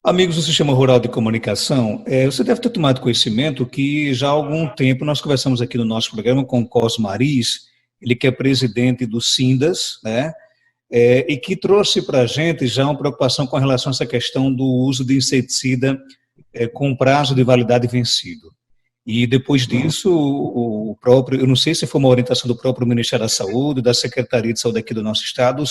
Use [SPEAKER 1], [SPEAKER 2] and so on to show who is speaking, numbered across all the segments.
[SPEAKER 1] Amigos do Sistema Rural de Comunicação, você deve ter tomado conhecimento que já há algum tempo nós conversamos aqui no nosso programa com o Cosmo Maris, ele que é presidente do Sindas, né? E que trouxe para a gente já uma preocupação com relação a essa questão do uso de inseticida com prazo de validade vencido. E depois disso, o próprio, eu não sei se foi uma orientação do próprio Ministério da Saúde, da Secretaria de Saúde aqui do nosso estado,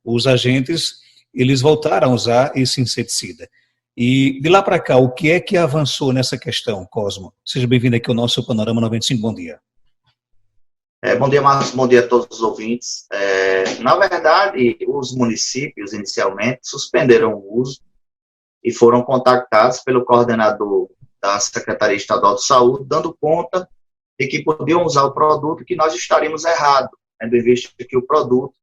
[SPEAKER 1] os agentes, eles voltaram a usar esse inseticida. E de lá para cá, o que é que avançou nessa questão, Cosmo? Seja bem-vindo aqui ao nosso Panorama 95, bom dia.
[SPEAKER 2] Bom dia, Marcos, bom dia a todos os ouvintes. Na verdade, os municípios, inicialmente, suspenderam o uso e foram contactados pelo coordenador da Secretaria Estadual de Saúde, dando conta de que podiam usar o produto e que nós estaríamos errados, tendo em vista que o produto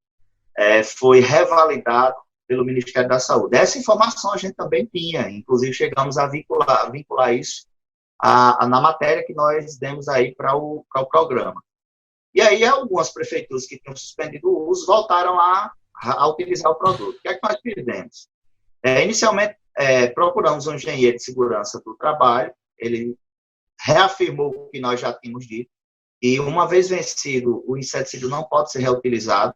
[SPEAKER 2] foi revalidado pelo Ministério da Saúde. Essa informação a gente também tinha, inclusive chegamos a vincular isso na matéria que nós demos aí para o programa. E aí algumas prefeituras que tinham suspendido o uso voltaram a utilizar o produto. O que é que nós fizemos? Inicialmente, procuramos um engenheiro de segurança do trabalho, ele reafirmou o que nós já tínhamos dito, e uma vez vencido, o inseticida não pode ser reutilizado,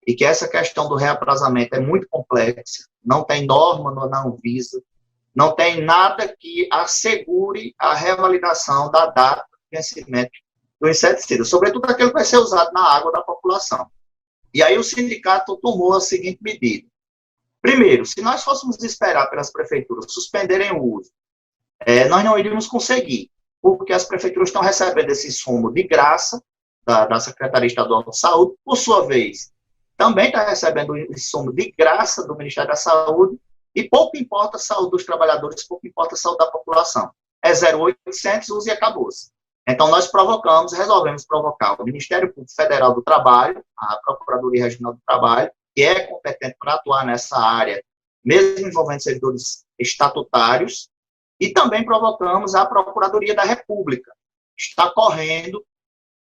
[SPEAKER 2] e que essa questão do reaprazamento é muito complexa, não tem norma na Anvisa, não tem nada que assegure a revalidação da data de vencimento do inseticida, sobretudo aquele que vai ser usado na água da população. E aí o sindicato tomou a seguinte medida. Primeiro, se nós fôssemos esperar pelas prefeituras suspenderem o uso, nós não iríamos conseguir, porque as prefeituras estão recebendo esse insumo de graça da Secretaria Estadual de Saúde, por sua vez, também está recebendo o insumo de graça do Ministério da Saúde, e pouco importa a saúde dos trabalhadores, pouco importa a saúde da população. É 0,800, use e acabou-se. Então, nós resolvemos provocar o Ministério Público Federal do Trabalho, a Procuradoria Regional do Trabalho, que é competente para atuar nessa área, mesmo envolvendo servidores estatutários, e também provocamos a Procuradoria da República. Está correndo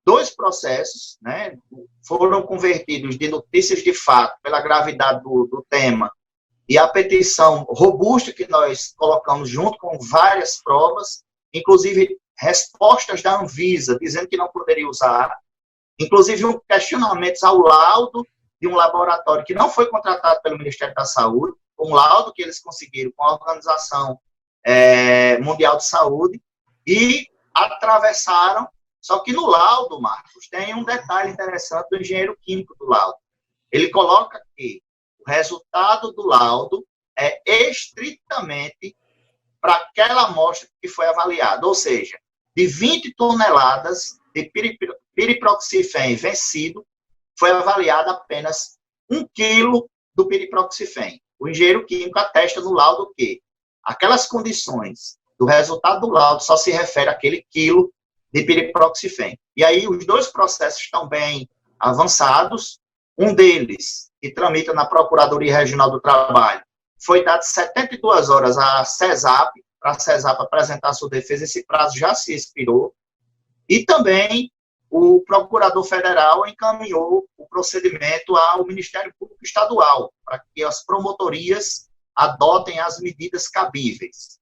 [SPEAKER 2] 2 processos, né, foram convertidos de notícias de fato pela gravidade do tema e a petição robusta que nós colocamos junto com várias provas, inclusive respostas da Anvisa dizendo que não poderia usar, inclusive questionamentos ao laudo de um laboratório que não foi contratado pelo Ministério da Saúde, um laudo que eles conseguiram com a Organização Mundial de Saúde, e atravessaram. Só que no laudo, Marcos, tem um detalhe interessante do engenheiro químico do laudo. Ele coloca que o resultado do laudo é estritamente para aquela amostra que foi avaliada, ou seja, de 20 toneladas de piriproxifem vencido, foi avaliada apenas 1 quilo do piriproxifem. O engenheiro químico atesta no laudo que aquelas condições do resultado do laudo só se refere àquele quilo de piriproxifem. E aí os 2 processos estão bem avançados. Um deles, que tramita na Procuradoria Regional do Trabalho, foi dado 72 horas à CESAP, para a CESAP apresentar sua defesa. Esse prazo já se expirou. E também o Procurador Federal encaminhou o procedimento ao Ministério Público Estadual, para que as promotorias adotem as medidas cabíveis.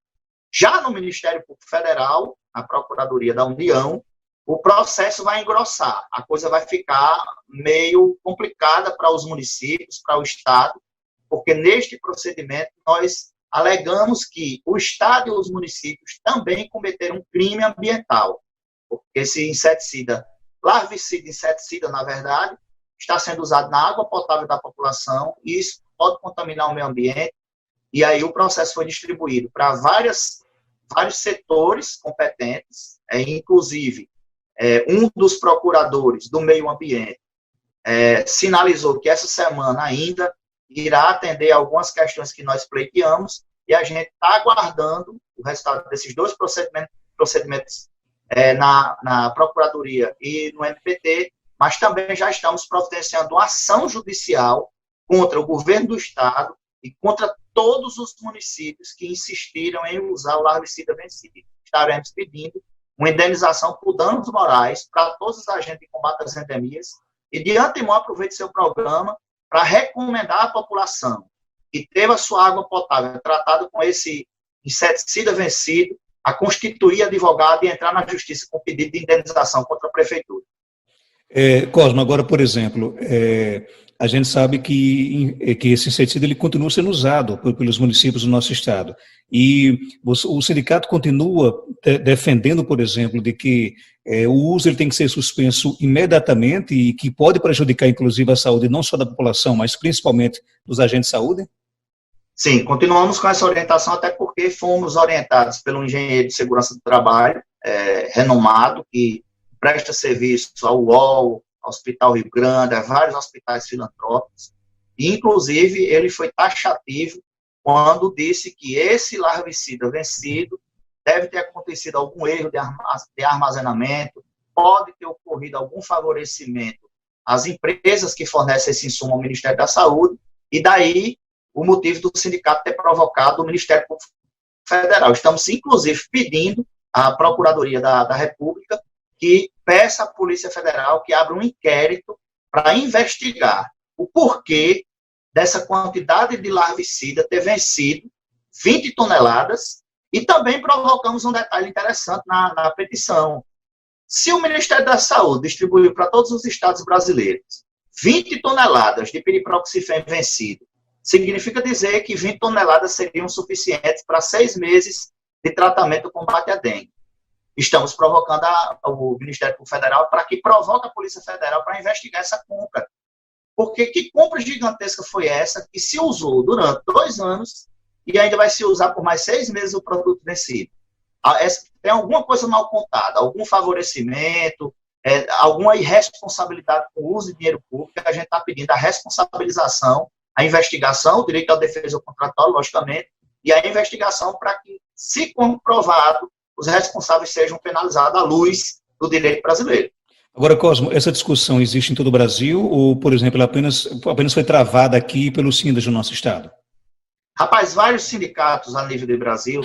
[SPEAKER 2] Já no Ministério Público Federal, na Procuradoria da União, o processo vai engrossar, a coisa vai ficar meio complicada para os municípios, para o Estado, porque neste procedimento nós alegamos que o Estado e os municípios também cometeram um crime ambiental, porque esse inseticida, larvicida inseticida, na verdade, está sendo usado na água potável da população, e isso pode contaminar o meio ambiente, e aí o processo foi distribuído para vários setores competentes, inclusive um dos procuradores do meio ambiente sinalizou que essa semana ainda irá atender algumas questões que nós pleiteamos, e a gente está aguardando o resultado desses 2 procedimentos na Procuradoria e no MPT, mas também já estamos providenciando uma ação judicial contra o governo do Estado e contra todos os municípios que insistiram em usar o larvicida vencido. Estaremos pedindo uma indenização por danos morais para todos os agentes de combate às endemias, e de antemão aproveite seu programa para recomendar à população e teve a sua água potável tratada com esse inseticida vencido, a constituir advogado e entrar na justiça com pedido de indenização contra a prefeitura.
[SPEAKER 1] Cosmo, agora, por exemplo, a gente sabe que esse inseticida ele continua sendo usado pelos municípios do nosso estado. E o sindicato continua defendendo, por exemplo, de que o uso ele tem que ser suspenso imediatamente e que pode prejudicar, inclusive, a saúde não só da população, mas principalmente dos agentes de saúde?
[SPEAKER 2] Sim, continuamos com essa orientação, até porque fomos orientados pelo engenheiro de segurança do trabalho, renomado, que presta serviço ao UOL, ao Hospital Rio Grande, a vários hospitais filantrópicos, e, inclusive, ele foi taxativo quando disse que esse larvicida vencido deve ter acontecido algum erro de armazenamento, pode ter ocorrido algum favorecimento às empresas que fornecem esse insumo ao Ministério da Saúde, e daí o motivo do sindicato ter provocado o Ministério Público Federal. Estamos, inclusive, pedindo à Procuradoria da República que peça à Polícia Federal que abra um inquérito para investigar o porquê dessa quantidade de larvicida ter vencido 20 toneladas, e também provocamos um detalhe interessante na petição. Se o Ministério da Saúde distribuiu para todos os estados brasileiros 20 toneladas de piriproxifeno vencido, significa dizer que 20 toneladas seriam suficientes para 6 meses de tratamento do combate à dengue. Estamos provocando o Ministério Público Federal para que provoque a Polícia Federal para investigar essa compra. Porque que compra gigantesca foi essa que se usou durante 2 anos e ainda vai se usar por mais 6 meses o produto vencido? Tem alguma coisa mal contada, algum favorecimento, alguma irresponsabilidade com o uso de dinheiro público, que a gente está pedindo a responsabilização, a investigação, o direito à defesa contratual, logicamente, e a investigação para que, se comprovado, os responsáveis sejam penalizados à luz do direito brasileiro.
[SPEAKER 1] Agora, Cosmo, essa discussão existe em todo o Brasil ou, por exemplo, ela apenas foi travada aqui pelo Sindas do nosso estado?
[SPEAKER 2] Rapaz, vários sindicatos a nível do Brasil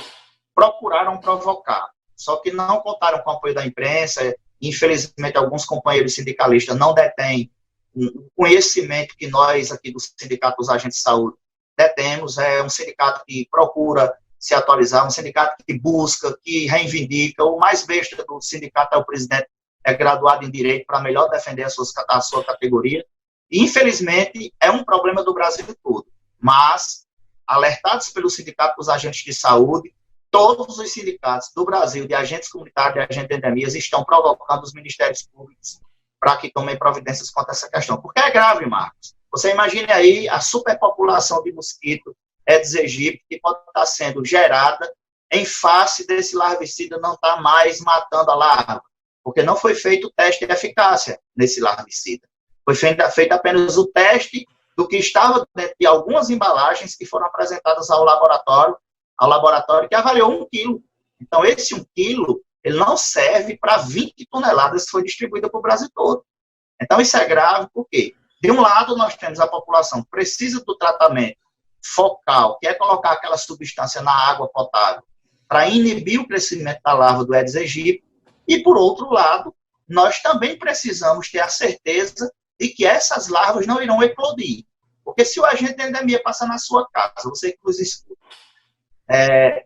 [SPEAKER 2] procuraram provocar, só que não contaram com o apoio da imprensa. Infelizmente, alguns companheiros sindicalistas não detêm o conhecimento que nós aqui do Sindicato dos Agentes de Saúde detemos. É um sindicato que procura se atualizar, um sindicato que busca, que reivindica. O mais besta do sindicato é o presidente, é graduado em Direito para melhor defender a sua categoria. E, infelizmente, é um problema do Brasil todo. Mas, alertados pelo Sindicato dos Agentes de Saúde, todos os sindicatos do Brasil, de agentes comunitários e agentes de endemias, estão provocando os ministérios públicos para que tomem providências contra essa questão. Porque é grave, Marcos. Você imagine aí a superpopulação de mosquito Aedes aegypti que pode estar sendo gerada em face desse larvicida não estar mais matando a larva, porque não foi feito o teste de eficácia nesse larvicida. Foi feito apenas o teste do que estava dentro de algumas embalagens que foram apresentadas ao laboratório que avaliou 1 quilo. Então, esse 1 quilo, ele não serve para 20 toneladas que foi distribuída para o Brasil todo. Então, isso é grave, porque, de um lado, nós temos a população que precisa do tratamento focal, que é colocar aquela substância na água potável para inibir o crescimento da larva do Aedes aegypti, e, por outro lado, nós também precisamos ter a certeza de que essas larvas não irão eclodir. Porque se o agente de endemia passa na sua casa, você que nos escuta,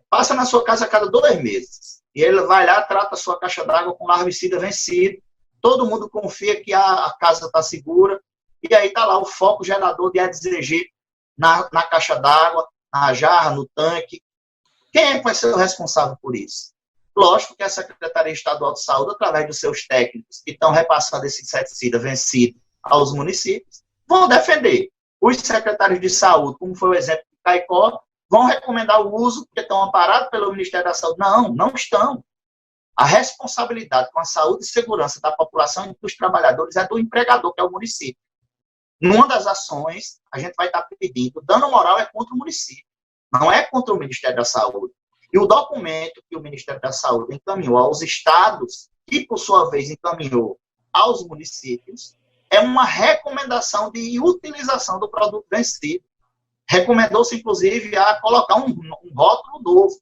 [SPEAKER 2] passa na sua casa a cada 2 meses, e ele vai lá, trata a sua caixa d'água com larvicida vencido, todo mundo confia que a casa está segura, e aí está lá o foco gerador de Aedes aegypti na caixa d'água, na jarra, no tanque. Quem é que vai ser o responsável por isso? Lógico que a Secretaria Estadual de Saúde, através dos seus técnicos que estão repassando esse inseticida vencido aos municípios, vão defender. Os secretários de saúde, como foi o exemplo de Caicó, vão recomendar o uso, porque estão amparados pelo Ministério da Saúde. Não, não estão. A responsabilidade com a saúde e segurança da população e dos trabalhadores é do empregador, que é o município. Numa das ações, a gente vai estar pedindo, dano moral é contra o município, não é contra o Ministério da Saúde. E o documento que o Ministério da Saúde encaminhou aos estados, que por sua vez encaminhou aos municípios, é uma recomendação de utilização do produto vencido. Recomendou-se, inclusive, a colocar um rótulo novo.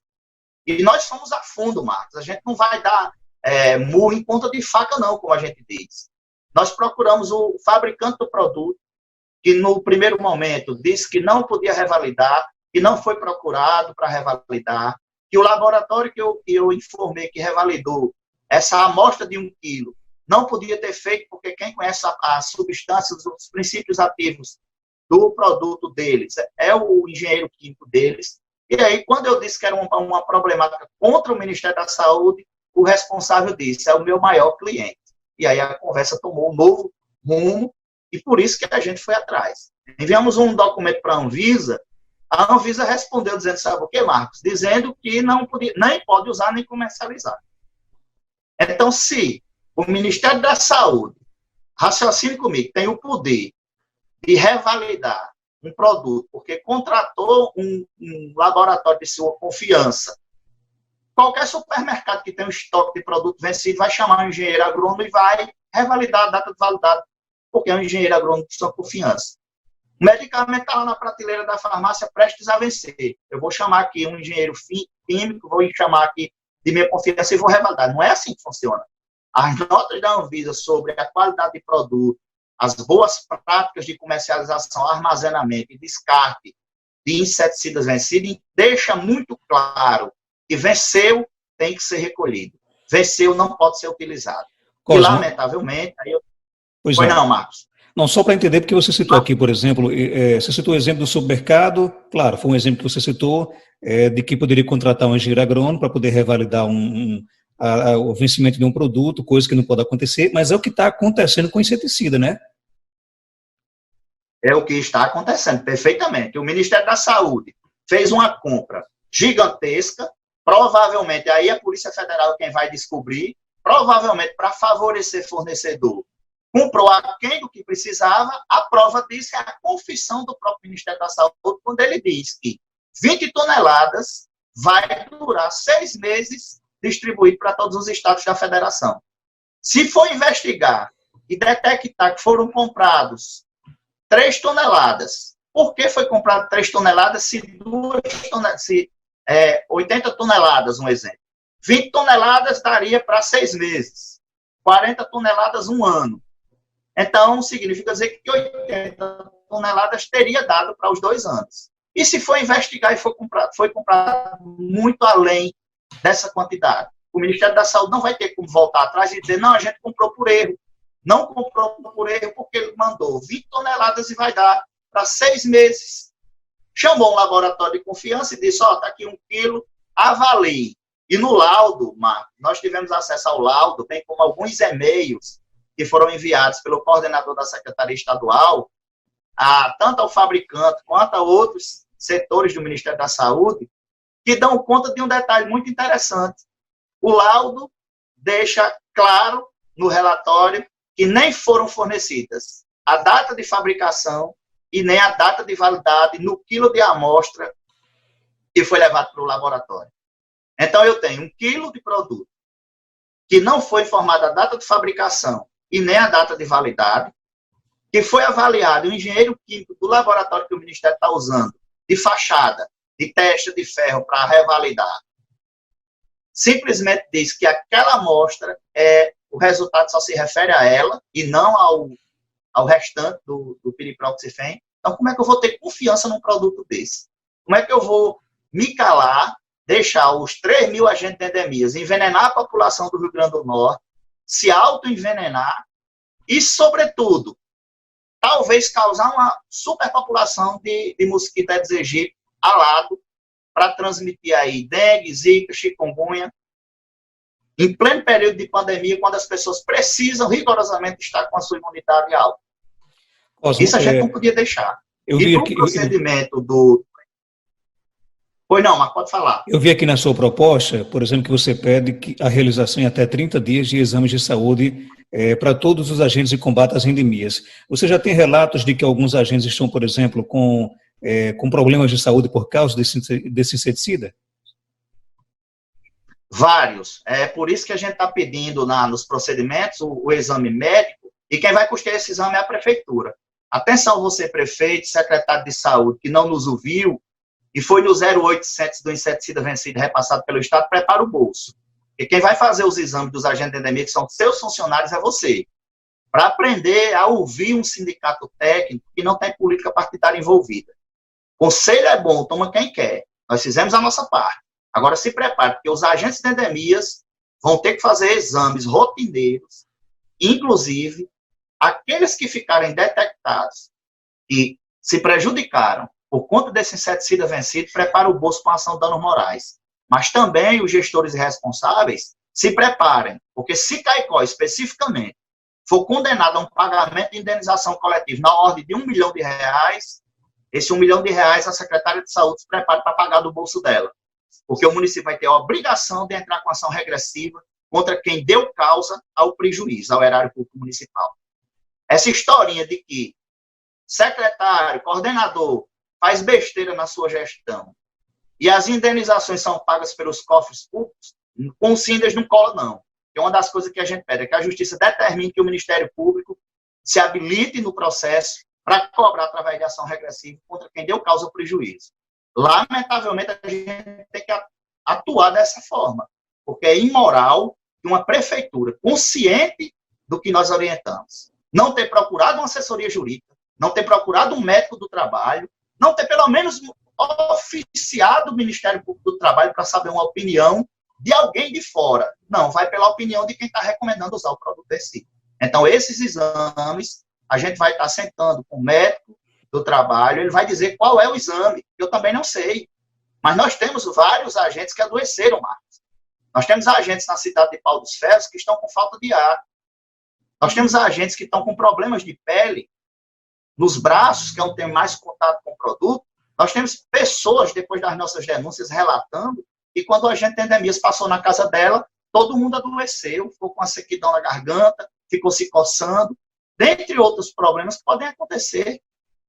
[SPEAKER 2] E nós fomos a fundo, Marcos. A gente não vai dar murro em ponta de faca, não, como a gente diz. Nós procuramos o fabricante do produto, que no primeiro momento disse que não podia revalidar, que não foi procurado para revalidar, que o laboratório que eu informei que revalidou essa amostra de 1 quilo não podia ter feito, porque quem conhece as substâncias, os princípios ativos do produto deles é o engenheiro químico deles. E aí, quando eu disse que era uma problemática contra o Ministério da Saúde, o responsável disse, é o meu maior cliente. E aí a conversa tomou um novo rumo, e por isso que a gente foi atrás. Enviamos um documento para a Anvisa respondeu dizendo, sabe o que, Marcos? Dizendo que não podia, nem pode usar nem comercializar. Então, se o Ministério da Saúde, raciocine comigo, tem o poder de revalidar um produto, porque contratou um laboratório de sua confiança, qualquer supermercado que tem um estoque de produto vencido vai chamar um engenheiro agrônomo e vai revalidar a data de validade, porque é um engenheiro agrônomo de sua confiança. O medicamento está lá na prateleira da farmácia prestes a vencer. Eu vou chamar aqui um engenheiro químico, vou chamar aqui de minha confiança e vou revalidar. Não é assim que funciona. As notas da Anvisa sobre a qualidade de produto, as boas práticas de comercialização, armazenamento e descarte de inseticidas vencidos, deixa muito claro que venceu, tem que ser recolhido. Venceu, não pode ser utilizado. E, lamentavelmente...
[SPEAKER 1] Pois não, Marcos. Não, só para entender, porque você citou aqui, por exemplo, você citou o exemplo do supermercado, claro, foi um exemplo que você citou, de que poderia contratar um engenheiro agrônomo para poder revalidar o vencimento de um produto, coisa que não pode acontecer, mas é o que está acontecendo com inseticida, né?
[SPEAKER 2] É o que está acontecendo, perfeitamente. O Ministério da Saúde fez uma compra gigantesca, provavelmente, aí a Polícia Federal é quem vai descobrir, provavelmente para favorecer fornecedor, comprou aquém do que precisava. A prova disso é a confissão do próprio Ministério da Saúde, quando ele diz que 20 toneladas vai durar 6 meses distribuído para todos os estados da federação. Se for investigar e detectar que foram comprados 3 toneladas, por que foi comprado 3 toneladas se 80 toneladas, um exemplo? 20 toneladas daria para 6 meses, 40 toneladas, 1 ano. Então, significa dizer que 80 toneladas teria dado para os 2 anos. E se for investigar e foi comprado muito além dessa quantidade, o Ministério da Saúde não vai ter como voltar atrás e dizer, não, a gente comprou por erro. Não comprou por erro porque ele mandou 20 toneladas e vai dar para 6 meses. Chamou um laboratório de confiança e disse, está aqui 1 quilo, avalie. E no laudo, Marcos, nós tivemos acesso ao laudo, bem como alguns e-mails que foram enviados pelo coordenador da Secretaria Estadual, tanto ao fabricante quanto a outros setores do Ministério da Saúde, que dão conta de um detalhe muito interessante. O laudo deixa claro no relatório que nem foram fornecidas a data de fabricação e nem a data de validade no quilo de amostra que foi levado para o laboratório. Então, eu tenho 1 quilo de produto que não foi informada a data de fabricação e nem a data de validade, que foi avaliado o engenheiro químico do laboratório que o Ministério está usando, de fachada, de testa de ferro para revalidar, simplesmente diz que aquela amostra, o resultado só se refere a ela e não ao restante do piriproxifeno. Então, como é que eu vou ter confiança num produto desse? Como é que eu vou me calar, deixar os 3 mil agentes de endemias, envenenar a população do Rio Grande do Norte, se auto-envenenar e, sobretudo, talvez causar uma superpopulação de mosquito Aedes aegypti alado para transmitir aí dengue, zika, chikungunya, em pleno período de pandemia, quando as pessoas precisam rigorosamente estar com a sua imunidade alta. Cosmo, isso a gente não podia deixar. E o procedimento do... Pois não, mas pode falar.
[SPEAKER 1] Eu vi aqui na sua proposta, por exemplo, que você pede a realização em até 30 dias de exames de saúde para todos os agentes de combate às endemias. Você já tem relatos de que alguns agentes estão, por exemplo, com problemas de saúde por causa desse inseticida?
[SPEAKER 2] Vários. É por isso que a gente está pedindo nos procedimentos o exame médico, e quem vai custear esse exame é a prefeitura. Atenção, você, prefeito, secretário de saúde, que não nos ouviu, e foi no 0800 do inseticida vencido repassado pelo Estado, prepara o bolso. E quem vai fazer os exames dos agentes de endemia, que são seus funcionários, é você. para aprender a ouvir um sindicato técnico que não tem política partidária envolvida. Conselho é bom, toma quem quer. Nós fizemos a nossa parte. Agora se prepare, porque os agentes de endemias vão ter que fazer exames rotineiros, inclusive aqueles que ficarem detectados e se prejudicaram por conta desse inseticida vencido, prepara o bolso para ação de danos morais. Mas também os gestores responsáveis se preparem, porque se Caicó especificamente for condenado a um pagamento de indenização coletiva na ordem de R$1 milhão, esse R$1 milhão a secretária de saúde se prepare para pagar do bolso dela. Porque o município vai ter a obrigação de entrar com ação regressiva contra quem deu causa ao prejuízo, ao erário público municipal. Essa historinha de que secretário, coordenador, faz besteira na sua gestão e as indenizações são pagas pelos cofres públicos, com o Sindas não cola, não. Que é uma das coisas que a gente pede, é que a justiça determine que o Ministério Público se habilite no processo para cobrar através de ação regressiva contra quem deu causa ao prejuízo. Lamentavelmente, a gente tem que atuar dessa forma, porque é imoral que uma prefeitura, consciente do que nós orientamos, não ter procurado uma assessoria jurídica, não ter procurado um médico do trabalho, não ter pelo menos oficiado o Ministério Público do Trabalho para saber uma opinião de alguém de fora. Não, vai pela opinião de quem está recomendando usar o produto em si. Então, esses exames, a gente vai estar sentando com o médico do trabalho, ele vai dizer qual é o exame, eu também não sei. Mas nós temos vários agentes que adoeceram, Marcos. Nós temos agentes na cidade de Pau dos Ferros que estão com falta de ar. Nós temos agentes que estão com problemas de pele nos braços, que é onde tem mais contato com o produto. Nós temos pessoas, depois das nossas denúncias, relatando que quando o agente de endemias passou na casa dela, todo mundo adoeceu, ficou com a sequidão na garganta, ficou se coçando, dentre outros problemas que podem acontecer.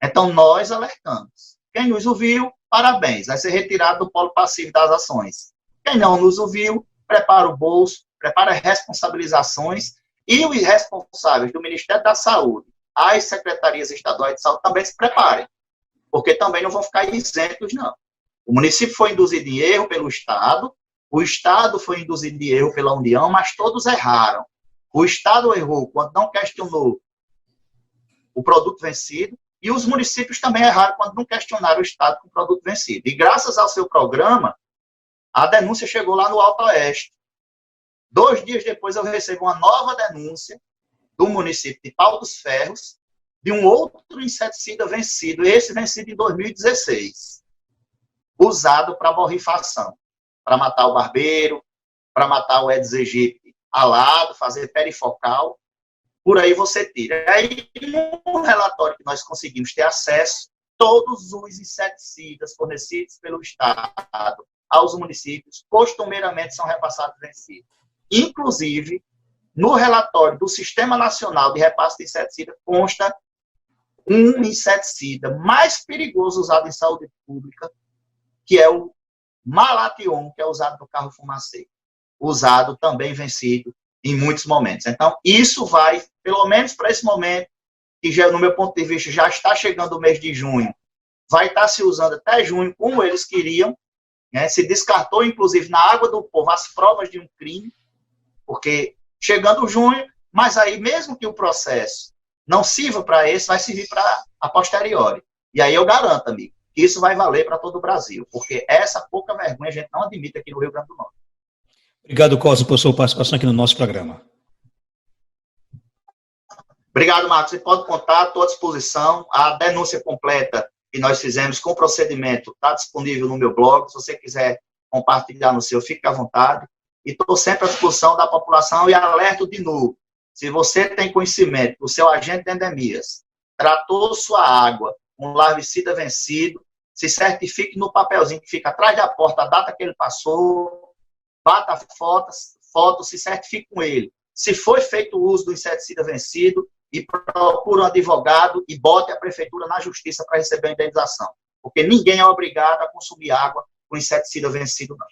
[SPEAKER 2] Então, nós alertamos. Quem nos ouviu, parabéns, vai ser retirado do polo passivo das ações. Quem não nos ouviu, prepara o bolso, prepara responsabilizações, e os responsáveis do Ministério da Saúde, as secretarias estaduais de saúde, também se preparem, porque também não vão ficar isentos, não. O município foi induzido em erro pelo Estado, o Estado foi induzido em erro pela União, mas todos erraram. O Estado errou quando não questionou o produto vencido, e os municípios também erraram quando não questionaram o Estado com o produto vencido. E graças ao seu programa, a denúncia chegou lá no Alto Oeste. 2 dias depois eu recebo uma nova denúncia do município de Pau dos Ferros, de um outro inseticida vencido, esse vencido em 2016, usado para borrifação, para matar o barbeiro, para matar o Aedes aegypti alado, fazer perifocal, por aí você tira. Aí, no relatório que nós conseguimos ter acesso, todos os inseticidas fornecidos pelo Estado aos municípios, costumeiramente são repassados vencidos. Inclusive, no relatório do Sistema Nacional de Repasse de Inseticida, consta um inseticida mais perigoso usado em saúde pública, que é o Malathion, que é usado no carro fumacê. Usado também vencido em muitos momentos. Então, isso vai, pelo menos para esse momento, que já, no meu ponto de vista, já está chegando o mês de junho, vai estar se usando até junho, como eles queriam, né? Se descartou, inclusive, na água do povo, as provas de um crime, porque chegando junho, mas aí, mesmo que o processo não sirva para esse, vai servir para a posteriori. E aí eu garanto, amigo, que isso vai valer para todo o Brasil, porque essa pouca vergonha a gente não admite aqui no Rio Grande do Norte.
[SPEAKER 1] Obrigado, Cosmo, por sua participação aqui no nosso programa.
[SPEAKER 2] Obrigado, Marcos. Você pode contar, estou à disposição. A denúncia completa que nós fizemos com o procedimento está disponível no meu blog. Se você quiser compartilhar no seu, fique à vontade. E estou sempre à disposição da população e alerto de novo. Se você tem conhecimento que o seu agente de endemias tratou sua água com larvicida vencido, se certifique no papelzinho que fica atrás da porta, a data que ele passou, bata foto, se certifique com ele. Se foi feito o uso do inseticida vencido, e procure um advogado e bote a prefeitura na justiça para receber a indenização. Porque ninguém é obrigado a consumir água com inseticida vencido, não.